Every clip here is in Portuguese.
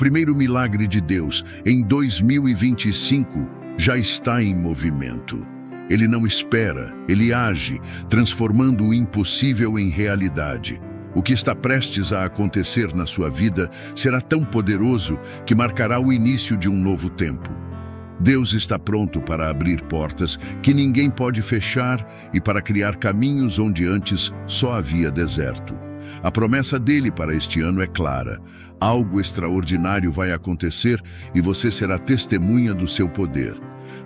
primeiro milagre de Deus em 2025 já está em movimento. Ele não espera, ele age, transformando o impossível em realidade. O que está prestes a acontecer na sua vida será tão poderoso que marcará o início de um novo tempo. Deus está pronto para abrir portas que ninguém pode fechar e para criar caminhos onde antes só havia deserto. A promessa dele para este ano é clara. Algo extraordinário vai acontecer e você será testemunha do seu poder.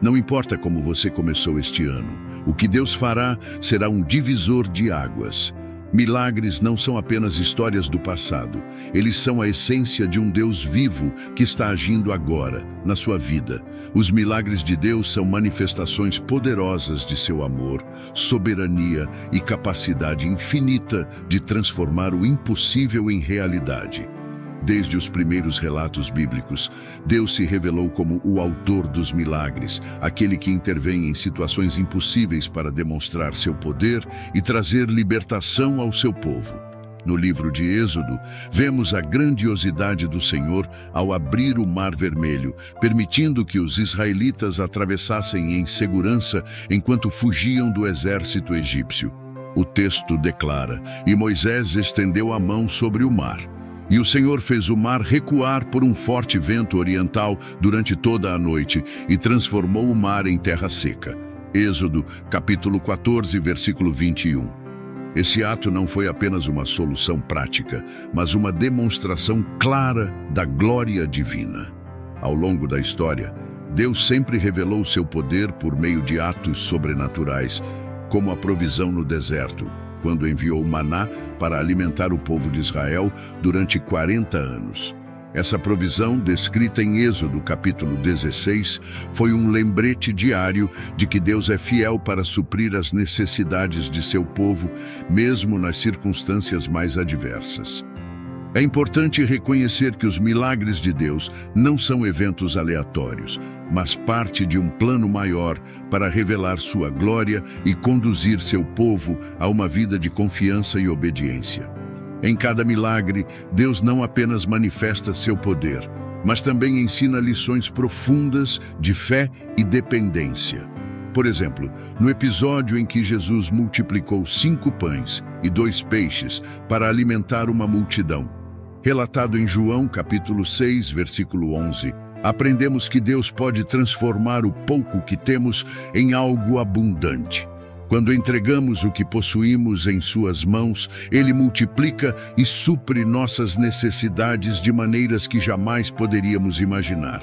Não importa como você começou este ano, o que Deus fará será um divisor de águas. Milagres não são apenas histórias do passado, eles são a essência de um Deus vivo que está agindo agora, na sua vida. Os milagres de Deus são manifestações poderosas de seu amor, soberania e capacidade infinita de transformar o impossível em realidade. Desde os primeiros relatos bíblicos, Deus se revelou como o autor dos milagres, aquele que intervém em situações impossíveis para demonstrar seu poder e trazer libertação ao seu povo. No livro de Êxodo, vemos a grandiosidade do Senhor ao abrir o Mar Vermelho, permitindo que os israelitas atravessassem em segurança enquanto fugiam do exército egípcio. O texto declara: "E Moisés estendeu a mão sobre o mar. E o Senhor fez o mar recuar por um forte vento oriental durante toda a noite e transformou o mar em terra seca." Êxodo, capítulo 14, versículo 21. Esse ato não foi apenas uma solução prática, mas uma demonstração clara da glória divina. Ao longo da história, Deus sempre revelou seu poder por meio de atos sobrenaturais, como a provisão no deserto, quando enviou o maná para alimentar o povo de Israel durante 40 anos. Essa provisão, descrita em Êxodo capítulo 16, foi um lembrete diário de que Deus é fiel para suprir as necessidades de seu povo, mesmo nas circunstâncias mais adversas. É importante reconhecer que os milagres de Deus não são eventos aleatórios, mas parte de um plano maior para revelar sua glória e conduzir seu povo a uma vida de confiança e obediência. Em cada milagre, Deus não apenas manifesta seu poder, mas também ensina lições profundas de fé e dependência. Por exemplo, no episódio em que Jesus multiplicou 5 pães e 2 peixes para alimentar uma multidão, relatado em João capítulo 6, versículo 11, aprendemos que Deus pode transformar o pouco que temos em algo abundante. Quando entregamos o que possuímos em suas mãos, Ele multiplica e supre nossas necessidades de maneiras que jamais poderíamos imaginar.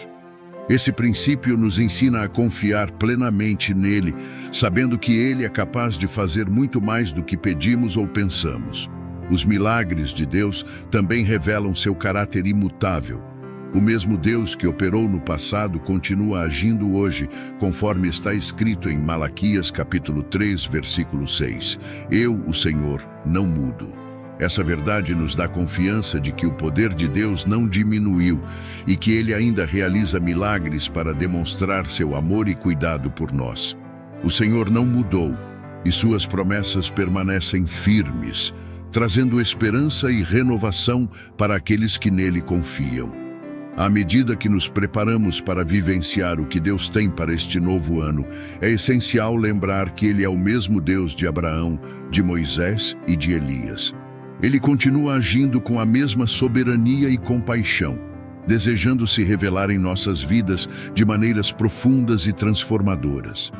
Esse princípio nos ensina a confiar plenamente nele, sabendo que Ele é capaz de fazer muito mais do que pedimos ou pensamos. Os milagres de Deus também revelam seu caráter imutável. O mesmo Deus que operou no passado continua agindo hoje, conforme está escrito em Malaquias capítulo 3, versículo 6. "Eu, o Senhor, não mudo." Essa verdade nos dá confiança de que o poder de Deus não diminuiu e que Ele ainda realiza milagres para demonstrar seu amor e cuidado por nós. O Senhor não mudou e suas promessas permanecem firmes, trazendo esperança e renovação para aqueles que nele confiam. À medida que nos preparamos para vivenciar o que Deus tem para este novo ano, é essencial lembrar que Ele é o mesmo Deus de Abraão, de Moisés e de Elias. Ele continua agindo com a mesma soberania e compaixão, desejando se revelar em nossas vidas de maneiras profundas e transformadoras.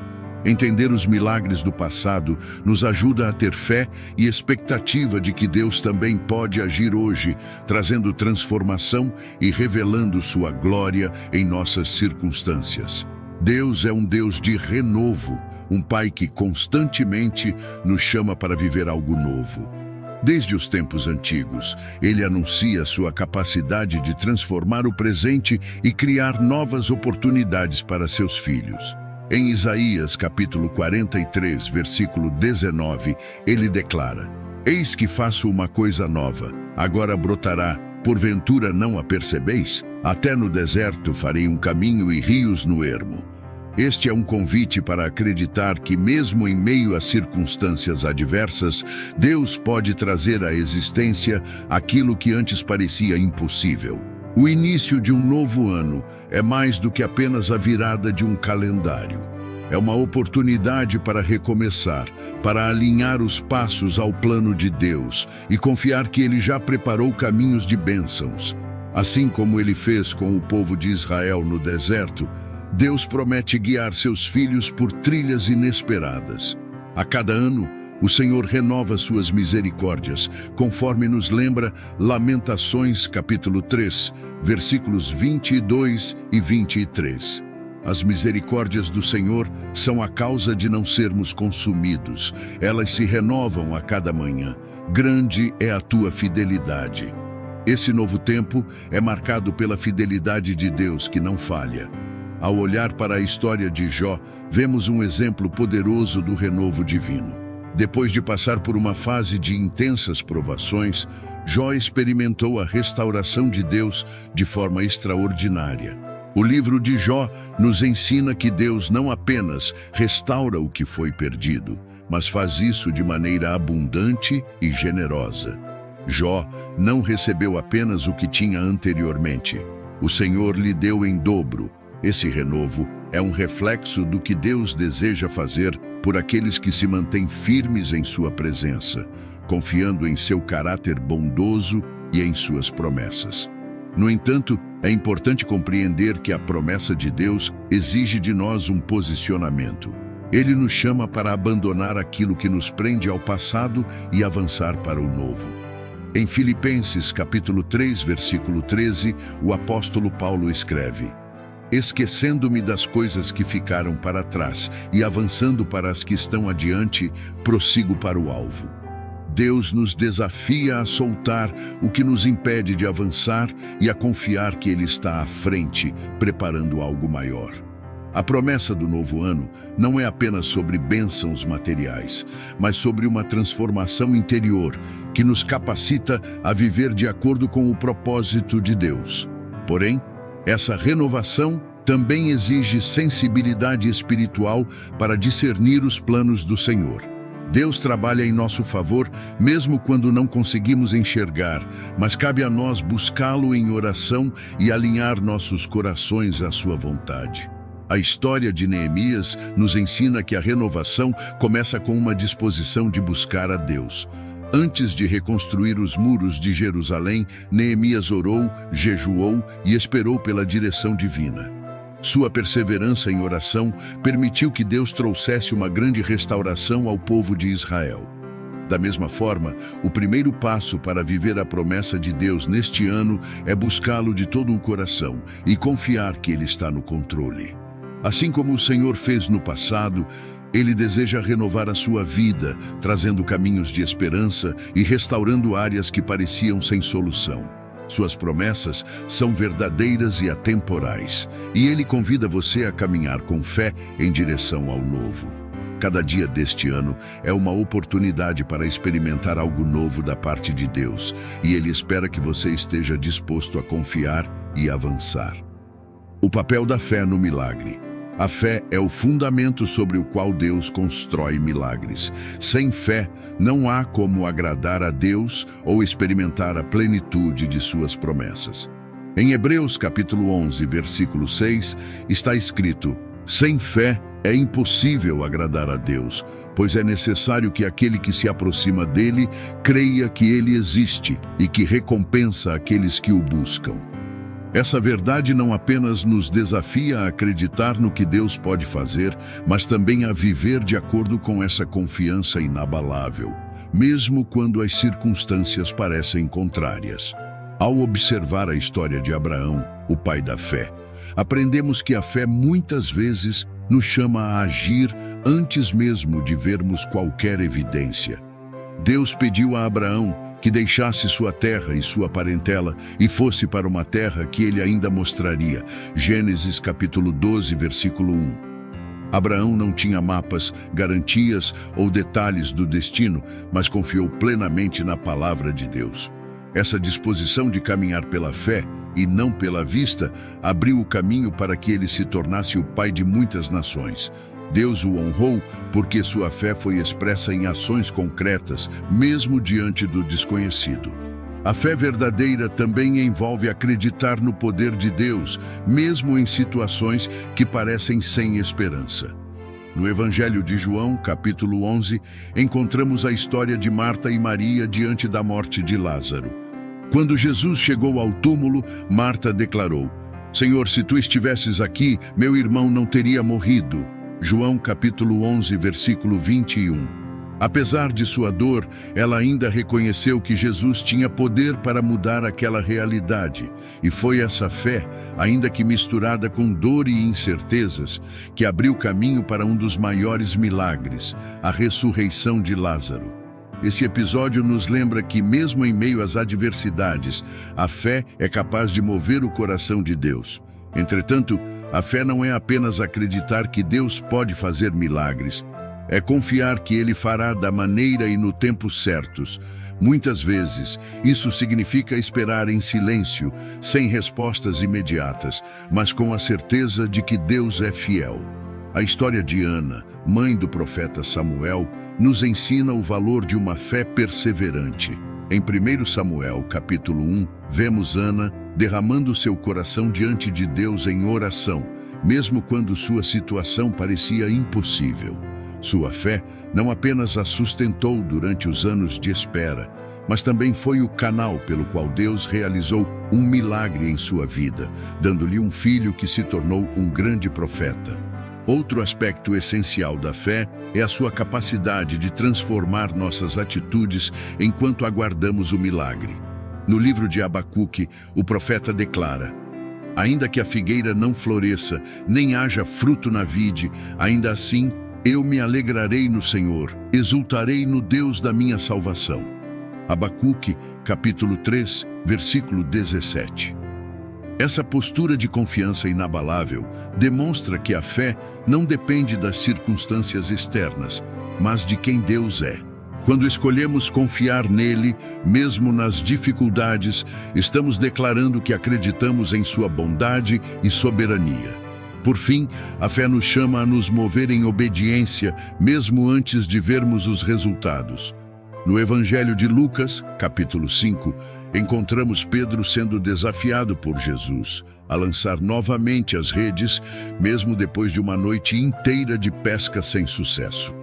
Entender os milagres do passado nos ajuda a ter fé e expectativa de que Deus também pode agir hoje, trazendo transformação e revelando sua glória em nossas circunstâncias. Deus é um Deus de renovo, um Pai que constantemente nos chama para viver algo novo. Desde os tempos antigos, Ele anuncia sua capacidade de transformar o presente e criar novas oportunidades para seus filhos. Em Isaías capítulo 43, versículo 19, ele declara: "Eis que faço uma coisa nova, agora brotará, porventura não a percebeis? Até no deserto farei um caminho e rios no ermo." Este é um convite para acreditar que, mesmo em meio a circunstâncias adversas, Deus pode trazer à existência aquilo que antes parecia impossível. O início de um novo ano é mais do que apenas a virada de um calendário. É uma oportunidade para recomeçar, para alinhar os passos ao plano de Deus e confiar que Ele já preparou caminhos de bênçãos. Assim como Ele fez com o povo de Israel no deserto, Deus promete guiar seus filhos por trilhas inesperadas. A cada ano, o Senhor renova suas misericórdias, conforme nos lembra Lamentações, capítulo 3, versículos 22 e 23. As misericórdias do Senhor são a causa de não sermos consumidos. Elas se renovam a cada manhã. Grande é a tua fidelidade. Esse novo tempo é marcado pela fidelidade de Deus que não falha. Ao olhar para a história de Jó, vemos um exemplo poderoso do renovo divino. Depois de passar por uma fase de intensas provações, Jó experimentou a restauração de Deus de forma extraordinária. O livro de Jó nos ensina que Deus não apenas restaura o que foi perdido, mas faz isso de maneira abundante e generosa. Jó não recebeu apenas o que tinha anteriormente. O Senhor lhe deu em dobro. Esse renovo é um reflexo do que Deus deseja fazer por aqueles que se mantêm firmes em sua presença, confiando em seu caráter bondoso e em suas promessas. No entanto, é importante compreender que a promessa de Deus exige de nós um posicionamento. Ele nos chama para abandonar aquilo que nos prende ao passado e avançar para o novo. Em Filipenses, capítulo 3, versículo 13, o apóstolo Paulo escreve: esquecendo-me das coisas que ficaram para trás e avançando para as que estão adiante, prossigo para o alvo. Deus nos desafia a soltar o que nos impede de avançar e a confiar que Ele está à frente, preparando algo maior. A promessa do novo ano não é apenas sobre bênçãos materiais, mas sobre uma transformação interior que nos capacita a viver de acordo com o propósito de Deus. Porém, essa renovação também exige sensibilidade espiritual para discernir os planos do Senhor. Deus trabalha em nosso favor, mesmo quando não conseguimos enxergar, mas cabe a nós buscá-lo em oração e alinhar nossos corações à sua vontade. A história de Neemias nos ensina que a renovação começa com uma disposição de buscar a Deus. Antes de reconstruir os muros de Jerusalém, Neemias orou, jejuou e esperou pela direção divina. Sua perseverança em oração permitiu que Deus trouxesse uma grande restauração ao povo de Israel. Da mesma forma, o primeiro passo para viver a promessa de Deus neste ano é buscá-lo de todo o coração e confiar que Ele está no controle. Assim como o Senhor fez no passado, Ele deseja renovar a sua vida, trazendo caminhos de esperança e restaurando áreas que pareciam sem solução. Suas promessas são verdadeiras e atemporais, e Ele convida você a caminhar com fé em direção ao novo. Cada dia deste ano é uma oportunidade para experimentar algo novo da parte de Deus, e Ele espera que você esteja disposto a confiar e avançar. O papel da fé no milagre. A fé é o fundamento sobre o qual Deus constrói milagres. Sem fé, não há como agradar a Deus ou experimentar a plenitude de suas promessas. Em Hebreus capítulo 11, versículo 6, está escrito: sem fé é impossível agradar a Deus, pois é necessário que aquele que se aproxima dele creia que ele existe e que recompensa aqueles que o buscam. Essa verdade não apenas nos desafia a acreditar no que Deus pode fazer, mas também a viver de acordo com essa confiança inabalável, mesmo quando as circunstâncias parecem contrárias. Ao observar a história de Abraão, o pai da fé, aprendemos que a fé muitas vezes nos chama a agir antes mesmo de vermos qualquer evidência. Deus pediu a Abraão que deixasse sua terra e sua parentela e fosse para uma terra que ele ainda mostraria. Gênesis capítulo 12, versículo 1. Abraão não tinha mapas, garantias ou detalhes do destino, mas confiou plenamente na palavra de Deus. Essa disposição de caminhar pela fé e não pela vista abriu o caminho para que ele se tornasse o pai de muitas nações. Deus o honrou porque sua fé foi expressa em ações concretas, mesmo diante do desconhecido. A fé verdadeira também envolve acreditar no poder de Deus, mesmo em situações que parecem sem esperança. No Evangelho de João, capítulo 11, encontramos a história de Marta e Maria diante da morte de Lázaro. Quando Jesus chegou ao túmulo, Marta declarou: Senhor, se tu estivesses aqui, meu irmão não teria morrido. João capítulo 11, versículo 21. Apesar de sua dor, ela ainda reconheceu que Jesus tinha poder para mudar aquela realidade. E foi essa fé, ainda que misturada com dor e incertezas, que abriu caminho para um dos maiores milagres, a ressurreição de Lázaro. Esse episódio nos lembra que, mesmo em meio às adversidades, a fé é capaz de mover o coração de Deus. Entretanto, a fé não é apenas acreditar que Deus pode fazer milagres. É confiar que Ele fará da maneira e no tempo certos. Muitas vezes, isso significa esperar em silêncio, sem respostas imediatas, mas com a certeza de que Deus é fiel. A história de Ana, mãe do profeta Samuel, nos ensina o valor de uma fé perseverante. Em 1 Samuel, capítulo 1, vemos Ana derramando seu coração diante de Deus em oração, mesmo quando sua situação parecia impossível. Sua fé não apenas a sustentou durante os anos de espera, mas também foi o canal pelo qual Deus realizou um milagre em sua vida, dando-lhe um filho que se tornou um grande profeta. Outro aspecto essencial da fé é a sua capacidade de transformar nossas atitudes enquanto aguardamos o milagre. No livro de Abacuque, o profeta declara: Ainda que a figueira não floresça, nem haja fruto na vide, ainda assim eu me alegrarei no Senhor, exultarei no Deus da minha salvação. Abacuque, capítulo 3, versículo 17. Essa postura de confiança inabalável demonstra que a fé não depende das circunstâncias externas, mas de quem Deus é. Quando escolhemos confiar nele, mesmo nas dificuldades, estamos declarando que acreditamos em sua bondade e soberania. Por fim, a fé nos chama a nos mover em obediência, mesmo antes de vermos os resultados. No Evangelho de Lucas, capítulo 5, encontramos Pedro sendo desafiado por Jesus a lançar novamente as redes, mesmo depois de uma noite inteira de pesca sem sucesso.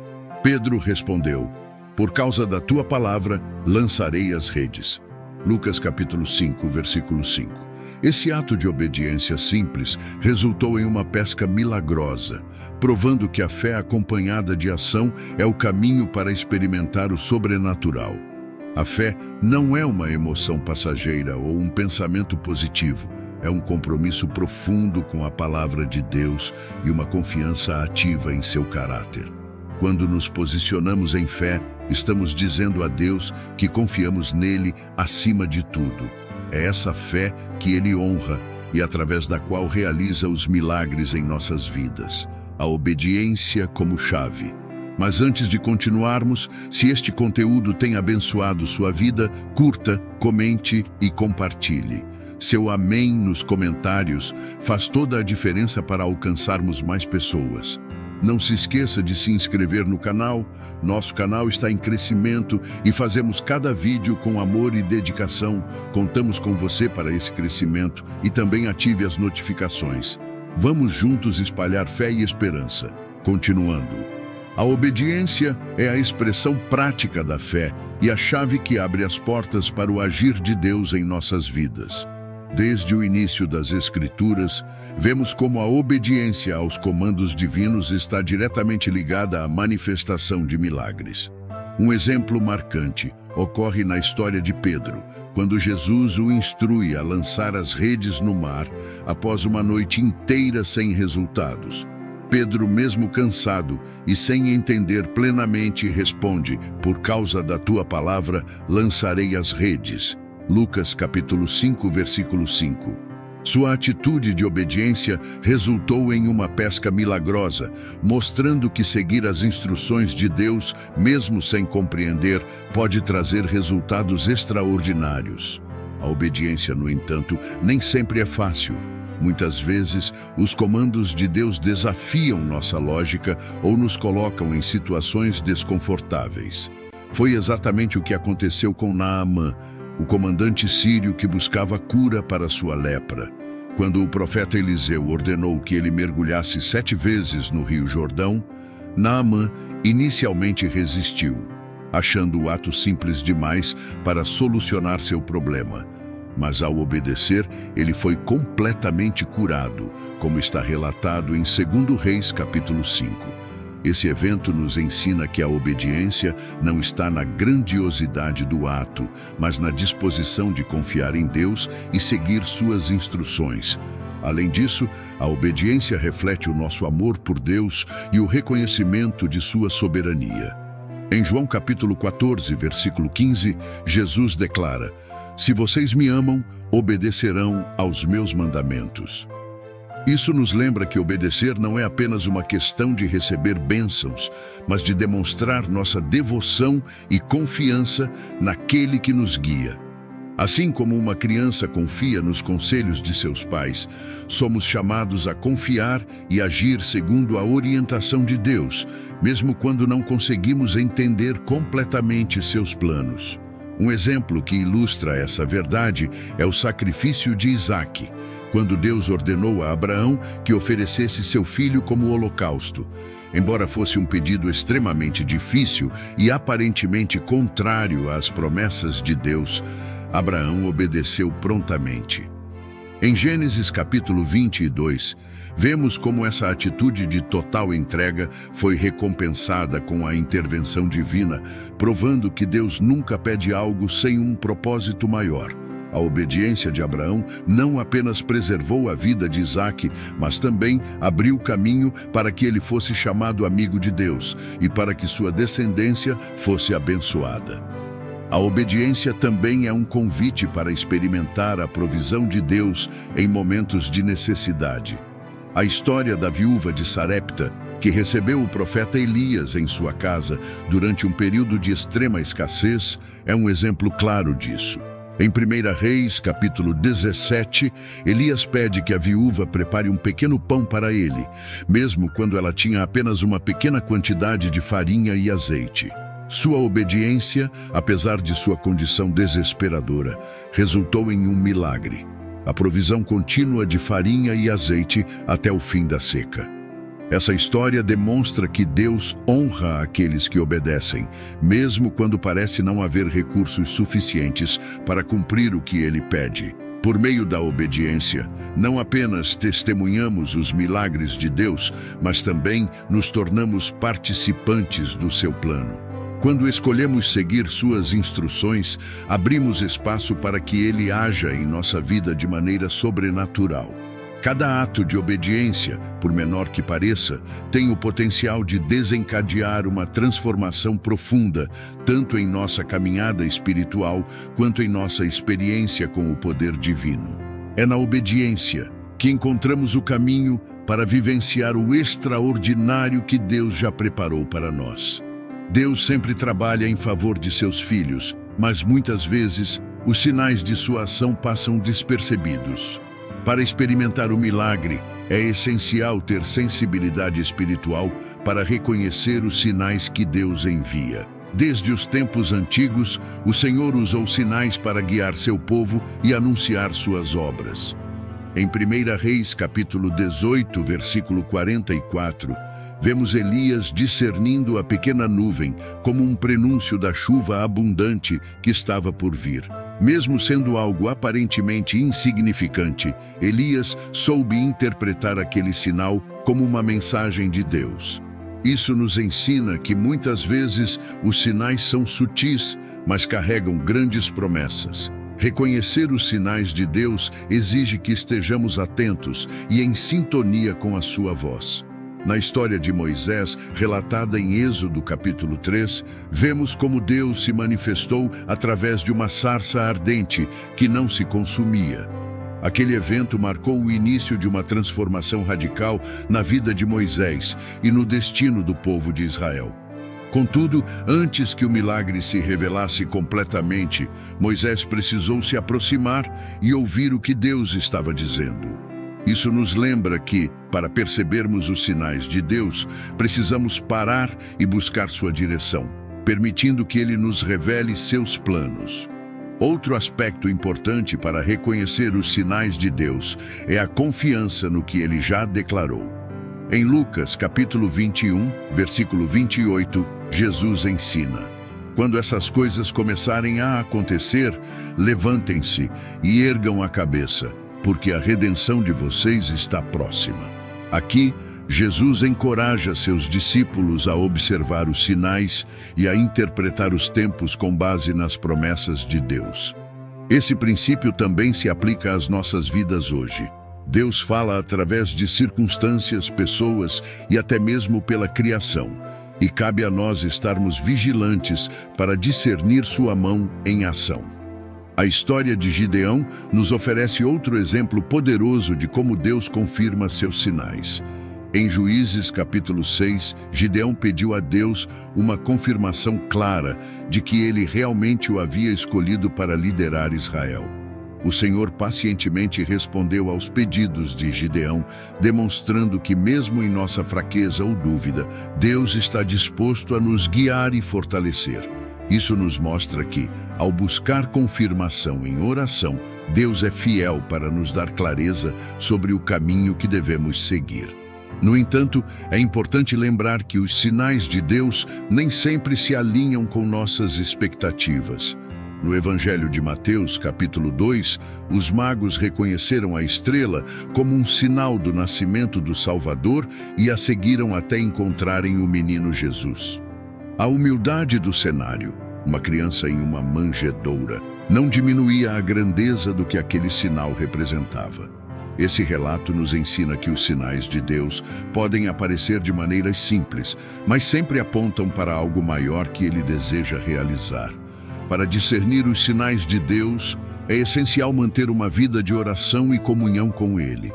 Pedro respondeu: Por causa da tua palavra, lançarei as redes. Lucas capítulo 5, versículo 5. Esse ato de obediência simples resultou em uma pesca milagrosa, provando que a fé acompanhada de ação é o caminho para experimentar o sobrenatural. A fé não é uma emoção passageira ou um pensamento positivo, é um compromisso profundo com a palavra de Deus e uma confiança ativa em seu caráter. Quando nos posicionamos em fé, estamos dizendo a Deus que confiamos nele acima de tudo. É essa fé que Ele honra e através da qual realiza os milagres em nossas vidas. A obediência como chave. Mas antes de continuarmos, se este conteúdo tem abençoado sua vida, curta, comente e compartilhe. Seu amém nos comentários faz toda a diferença para alcançarmos mais pessoas. Não se esqueça de se inscrever no canal. Nosso canal está em crescimento e fazemos cada vídeo com amor e dedicação. Contamos com você para esse crescimento e também ative as notificações. Vamos juntos espalhar fé e esperança. Continuando. A obediência é a expressão prática da fé e a chave que abre as portas para o agir de Deus em nossas vidas. Desde o início das Escrituras, vemos como a obediência aos comandos divinos está diretamente ligada à manifestação de milagres. Um exemplo marcante ocorre na história de Pedro, quando Jesus o instrui a lançar as redes no mar após uma noite inteira sem resultados. Pedro, mesmo cansado e sem entender plenamente, responde: Por causa da tua palavra, lançarei as redes. Lucas capítulo 5, versículo 5. Sua atitude de obediência resultou em uma pesca milagrosa, mostrando que seguir as instruções de Deus, mesmo sem compreender, pode trazer resultados extraordinários. A obediência, no entanto, nem sempre é fácil. Muitas vezes, os comandos de Deus desafiam nossa lógica ou nos colocam em situações desconfortáveis. Foi exatamente o que aconteceu com Naamã. o comandante sírio que buscava cura para sua lepra. Quando o profeta Eliseu ordenou que ele mergulhasse 7 vezes no rio Jordão, Naamã inicialmente resistiu, achando o ato simples demais para solucionar seu problema. Mas ao obedecer, ele foi completamente curado, como está relatado em 2 Reis, capítulo 5. Esse evento nos ensina que a obediência não está na grandiosidade do ato, mas na disposição de confiar em Deus e seguir suas instruções. Além disso, a obediência reflete o nosso amor por Deus e o reconhecimento de sua soberania. Em João capítulo 14, versículo 15, Jesus declara: "Se vocês me amam, obedecerão aos meus mandamentos." Isso nos lembra que obedecer não é apenas uma questão de receber bênçãos, mas de demonstrar nossa devoção e confiança naquele que nos guia. Assim como uma criança confia nos conselhos de seus pais, somos chamados a confiar e agir segundo a orientação de Deus, mesmo quando não conseguimos entender completamente seus planos. Um exemplo que ilustra essa verdade é o sacrifício de Isaque, quando Deus ordenou a Abraão que oferecesse seu filho como holocausto. Embora fosse um pedido extremamente difícil e aparentemente contrário às promessas de Deus, Abraão obedeceu prontamente. Em Gênesis capítulo 22, vemos como essa atitude de total entrega foi recompensada com a intervenção divina, provando que Deus nunca pede algo sem um propósito maior. A obediência de Abraão não apenas preservou a vida de Isaque, mas também abriu caminho para que ele fosse chamado amigo de Deus e para que sua descendência fosse abençoada. A obediência também é um convite para experimentar a provisão de Deus em momentos de necessidade. A história da viúva de Sarepta, que recebeu o profeta Elias em sua casa durante um período de extrema escassez, é um exemplo claro disso. Em 1 Reis, capítulo 17, Elias pede que a viúva prepare um pequeno pão para ele, mesmo quando ela tinha apenas uma pequena quantidade de farinha e azeite. Sua obediência, apesar de sua condição desesperadora, resultou em um milagre: a provisão contínua de farinha e azeite até o fim da seca. Essa história demonstra que Deus honra aqueles que obedecem, mesmo quando parece não haver recursos suficientes para cumprir o que ele pede. Por meio da obediência, não apenas testemunhamos os milagres de Deus, mas também nos tornamos participantes do seu plano. Quando escolhemos seguir suas instruções, abrimos espaço para que ele haja em nossa vida de maneira sobrenatural. Cada ato de obediência, por menor que pareça, tem o potencial de desencadear uma transformação profunda, tanto em nossa caminhada espiritual quanto em nossa experiência com o poder divino. É na obediência que encontramos o caminho para vivenciar o extraordinário que Deus já preparou para nós. Deus sempre trabalha em favor de seus filhos, mas muitas vezes os sinais de sua ação passam despercebidos. Para experimentar o milagre, é essencial ter sensibilidade espiritual para reconhecer os sinais que Deus envia. Desde os tempos antigos, o Senhor usou sinais para guiar seu povo e anunciar suas obras. Em 1 Reis, capítulo 18, versículo 44, vemos Elias discernindo a pequena nuvem como um prenúncio da chuva abundante que estava por vir. Mesmo sendo algo aparentemente insignificante, Elias soube interpretar aquele sinal como uma mensagem de Deus. Isso nos ensina que muitas vezes os sinais são sutis, mas carregam grandes promessas. Reconhecer os sinais de Deus exige que estejamos atentos e em sintonia com a sua voz. Na história de Moisés, relatada em Êxodo capítulo 3, vemos como Deus se manifestou através de uma sarça ardente que não se consumia. Aquele evento marcou o início de uma transformação radical na vida de Moisés e no destino do povo de Israel. Contudo, antes que o milagre se revelasse completamente, Moisés precisou se aproximar e ouvir o que Deus estava dizendo. Isso nos lembra que, para percebermos os sinais de Deus, precisamos parar e buscar sua direção, permitindo que Ele nos revele seus planos. Outro aspecto importante para reconhecer os sinais de Deus é a confiança no que ele já declarou. Em Lucas, capítulo 21, versículo 28, Jesus ensina: quando essas coisas começarem a acontecer, levantem-se e ergam a cabeça, porque a redenção de vocês está próxima. Aqui, Jesus encoraja seus discípulos a observar os sinais e a interpretar os tempos com base nas promessas de Deus. Esse princípio também se aplica às nossas vidas hoje. Deus fala através de circunstâncias, pessoas e até mesmo pela criação. E cabe a nós estarmos vigilantes para discernir sua mão em ação. A história de Gideão nos oferece outro exemplo poderoso de como Deus confirma seus sinais. Em Juízes capítulo 6, Gideão pediu a Deus uma confirmação clara de que ele realmente o havia escolhido para liderar Israel. O Senhor pacientemente respondeu aos pedidos de Gideão, demonstrando que mesmo em nossa fraqueza ou dúvida, Deus está disposto a nos guiar e fortalecer. Isso nos mostra que, ao buscar confirmação em oração, Deus é fiel para nos dar clareza sobre o caminho que devemos seguir. No entanto, é importante lembrar que os sinais de Deus nem sempre se alinham com nossas expectativas. No Evangelho de Mateus, capítulo 2, os magos reconheceram a estrela como um sinal do nascimento do Salvador e a seguiram até encontrarem o menino Jesus. A humildade do cenário, uma criança em uma manjedoura, não diminuía a grandeza do que aquele sinal representava. Esse relato nos ensina que os sinais de Deus podem aparecer de maneiras simples, mas sempre apontam para algo maior que ele deseja realizar. Para discernir os sinais de Deus, é essencial manter uma vida de oração e comunhão com Ele.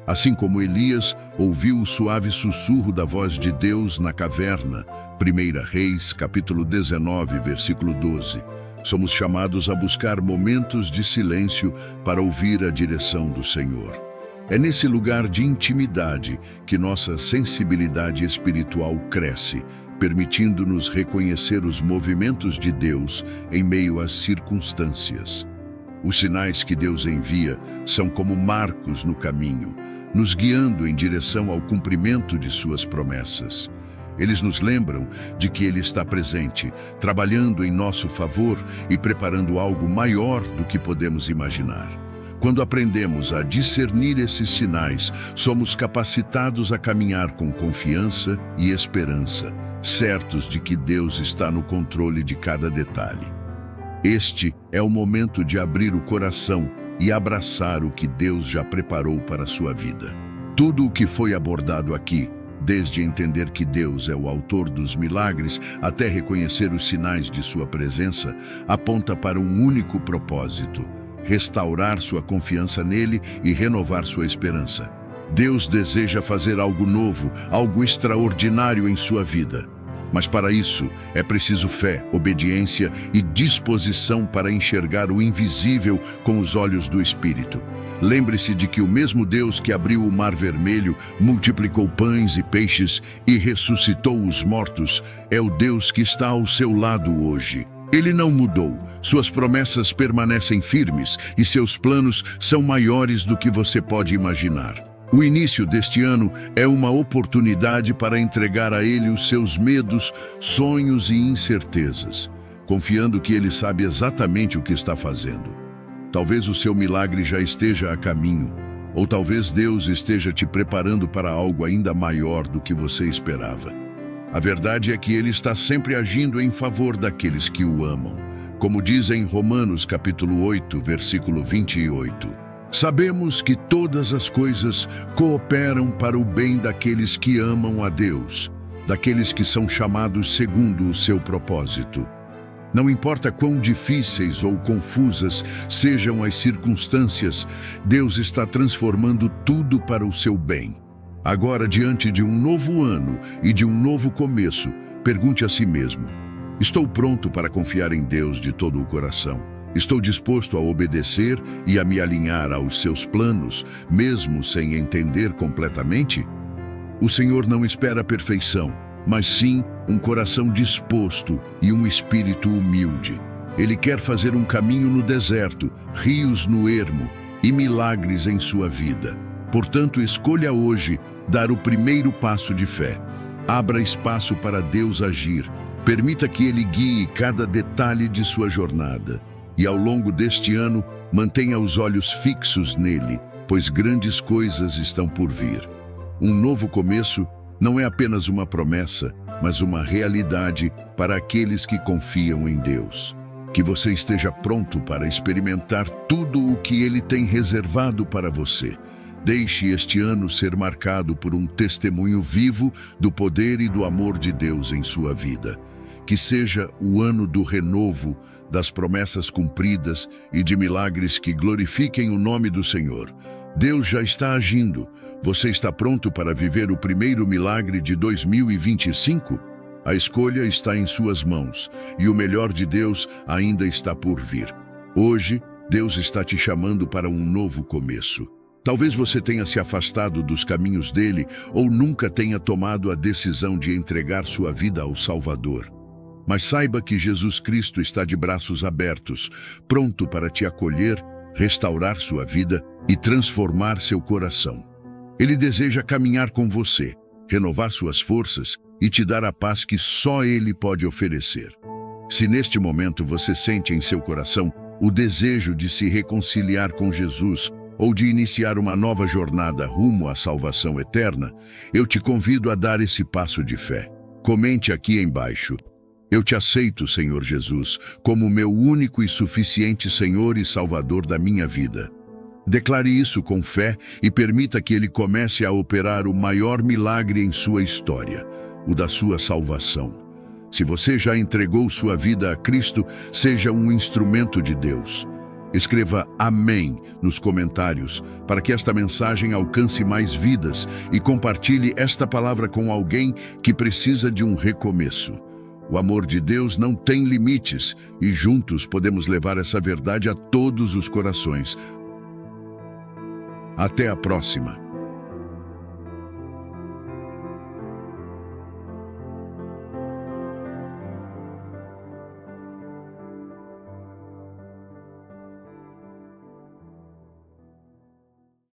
Assim como Elias ouviu o suave sussurro da voz de Deus na caverna, 1 Reis, capítulo 19, versículo 12, somos chamados a buscar momentos de silêncio para ouvir a direção do Senhor. É nesse lugar de intimidade que nossa sensibilidade espiritual cresce, permitindo-nos reconhecer os movimentos de Deus em meio às circunstâncias. Os sinais que Deus envia são como marcos no caminho, nos guiando em direção ao cumprimento de suas promessas. Eles nos lembram de que Ele está presente, trabalhando em nosso favor e preparando algo maior do que podemos imaginar. Quando aprendemos a discernir esses sinais, somos capacitados a caminhar com confiança e esperança, certos de que Deus está no controle de cada detalhe. Este é o momento de abrir o coração e abraçar o que Deus já preparou para a sua vida. Tudo o que foi abordado aqui, desde entender que Deus é o autor dos milagres até reconhecer os sinais de sua presença, aponta para um único propósito: restaurar sua confiança nele e renovar sua esperança. Deus deseja fazer algo novo, algo extraordinário em sua vida. Mas para isso, é preciso fé, obediência e disposição para enxergar o invisível com os olhos do Espírito. Lembre-se de que o mesmo Deus que abriu o Mar Vermelho, multiplicou pães e peixes e ressuscitou os mortos, é o Deus que está ao seu lado hoje. Ele não mudou, suas promessas permanecem firmes e seus planos são maiores do que você pode imaginar. O início deste ano é uma oportunidade para entregar a Ele os seus medos, sonhos e incertezas, confiando que Ele sabe exatamente o que está fazendo. Talvez o seu milagre já esteja a caminho, ou talvez Deus esteja te preparando para algo ainda maior do que você esperava. A verdade é que Ele está sempre agindo em favor daqueles que o amam. Como diz em Romanos capítulo 8, versículo 28. Sabemos que todas as coisas cooperam para o bem daqueles que amam a Deus, daqueles que são chamados segundo o seu propósito. Não importa quão difíceis ou confusas sejam as circunstâncias, Deus está transformando tudo para o seu bem. Agora, diante de um novo ano e de um novo começo, pergunte a si mesmo: estou pronto para confiar em Deus de todo o coração? Estou disposto a obedecer e a me alinhar aos seus planos, mesmo sem entender completamente? O Senhor não espera a perfeição, mas sim um coração disposto e um espírito humilde. Ele quer fazer um caminho no deserto, rios no ermo e milagres em sua vida. Portanto, escolha hoje dar o primeiro passo de fé. Abra espaço para Deus agir. Permita que Ele guie cada detalhe de sua jornada. E ao longo deste ano, mantenha os olhos fixos nele, pois grandes coisas estão por vir. Um novo começo não é apenas uma promessa, mas uma realidade para aqueles que confiam em Deus. Que você esteja pronto para experimentar tudo o que Ele tem reservado para você. Deixe este ano ser marcado por um testemunho vivo do poder e do amor de Deus em sua vida. Que seja o ano do renovo, das promessas cumpridas e de milagres que glorifiquem o nome do Senhor. Deus já está agindo. Você está pronto para viver o primeiro milagre de 2025? A escolha está em suas mãos e o melhor de Deus ainda está por vir. Hoje, Deus está te chamando para um novo começo. Talvez você tenha se afastado dos caminhos dele ou nunca tenha tomado a decisão de entregar sua vida ao Salvador. Mas saiba que Jesus Cristo está de braços abertos, pronto para te acolher, restaurar sua vida e transformar seu coração. Ele deseja caminhar com você, renovar suas forças e te dar a paz que só Ele pode oferecer. Se neste momento você sente em seu coração o desejo de se reconciliar com Jesus ou de iniciar uma nova jornada rumo à salvação eterna, eu te convido a dar esse passo de fé. Comente aqui embaixo: eu te aceito, Senhor Jesus, como meu único e suficiente Senhor e Salvador da minha vida. Declare isso com fé e permita que Ele comece a operar o maior milagre em sua história, o da sua salvação. Se você já entregou sua vida a Cristo, seja um instrumento de Deus. Escreva Amém nos comentários para que esta mensagem alcance mais vidas e compartilhe esta palavra com alguém que precisa de um recomeço. O amor de Deus não tem limites e juntos podemos levar essa verdade a todos os corações. Até a próxima!